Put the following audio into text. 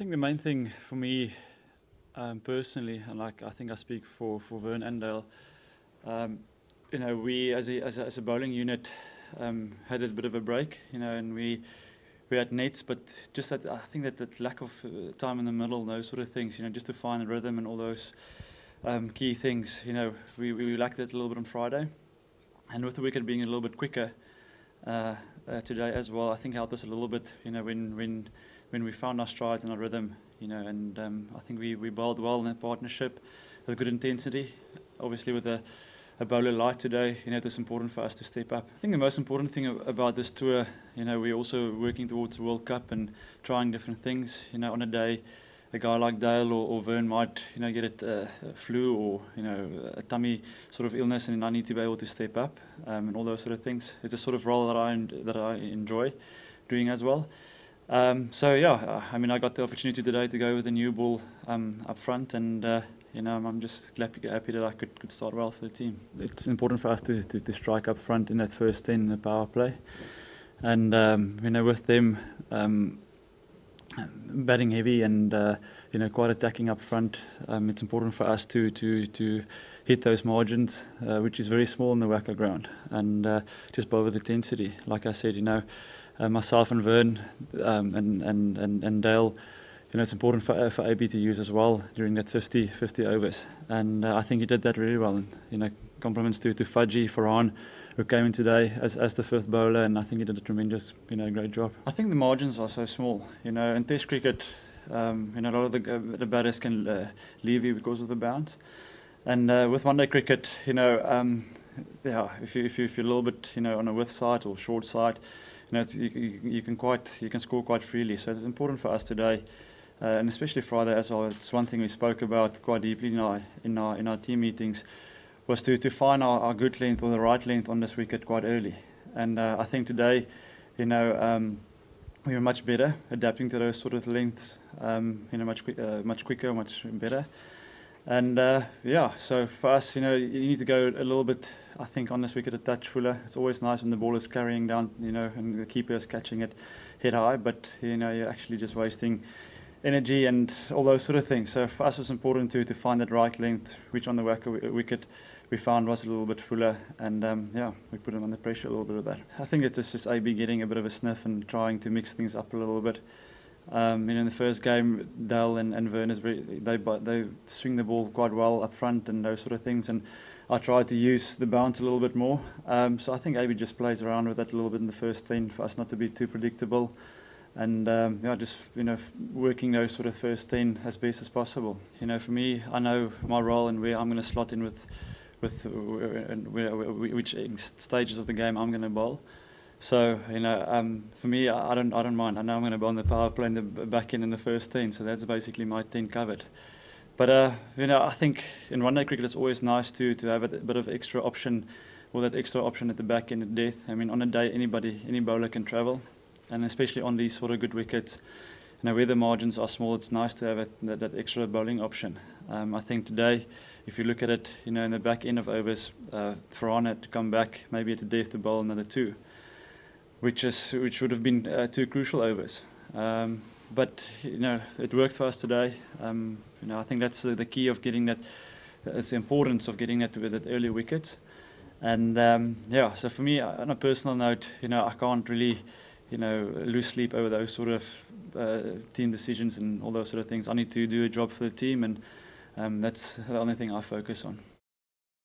think the main thing for me personally, and like I think I speak for Vern and Dale, we as a bowling unit had a bit of a break, and we had nets, but just that I think that lack of time in the middle, those sort of things, just to find the rhythm and all those key things, we lacked that a little bit on Friday, and with the wicket being a little bit quicker today as well, I think helped us a little bit, when we found our strides and our rhythm, and I think we bowled well in that partnership with good intensity. Obviously with a bowler light today, it was important for us to step up. I think the most important thing about this tour, we're also working towards the World Cup and trying different things. On a day, a guy like Dale or Vern might, get a flu or, a tummy sort of illness, and I need to be able to step up and all those sort of things. It's a sort of role that I enjoy doing as well. So yeah, I got the opportunity today to go with a new ball up front, and I'm just happy that I could start well for the team. It's important for us to strike up front in that first 10 in the power play, and with them batting heavy and quite attacking up front, it's important for us to hit those margins, which is very small in the WACA ground, and just bowl with intensity. Like I said, myself and Vern and Dale, it's important for AB to use as well during that 50 overs, and I think he did that really well. And compliments to Fudgy, Farhan, who came in today as the fifth bowler, and I think he did a tremendous, great job. I think the margins are so small, in Test cricket, a lot of the batters can leave you because of the bounce, and with one-day cricket, if you're a little bit, on a width side or short side, you can score quite freely. So it's important for us today, and especially Friday as well. It's one thing we spoke about quite deeply in our team meetings, was to find our good length or the right length on this wicket quite early. And I think today, we were much better adapting to those sort of lengths, much quicker, much better. And so for us, you need to go a little bit, I think, on this wicket a touch fuller. It's always nice when the ball is carrying down, and the keeper is catching it head high, but you're actually just wasting energy and all those sort of things. So for us, it's important to find that right length, which on the WACA wicket we found was a little bit fuller, and we put him under pressure a little bit of that. I think it's just AB getting a bit of a sniff and trying to mix things up a little bit. In the first game, Dale and Vern they swing the ball quite well up front and those sort of things, and I tried to use the bounce a little bit more. So I think AB just plays around with that a little bit in the first 10 for us not to be too predictable, and just working those sort of first 10 as best as possible. For me, I know my role and where I'm going to slot in with which stages of the game I'm going to bowl. So for me, I don't mind. I know I'm going to bowl on the power play in the back end in the first 10, so that's basically my 10 covered. But I think in one-day cricket it's always nice to have a bit of extra option, or that extra option at the back end at death. On a day any bowler can travel, and especially on these sort of good wickets, where the margins are small, it's nice to have that extra bowling option. I think today, if you look at it, in the back end of overs, Farhan had to come back maybe at the death to bowl another 2. Which would have been 2 crucial overs, but it worked for us today. I think that's the key of getting that. It's the importance of getting that early wicket, and so for me, on a personal note, I can't really lose sleep over those sort of team decisions and all those sort of things. I need to do a job for the team, and that's the only thing I focus on.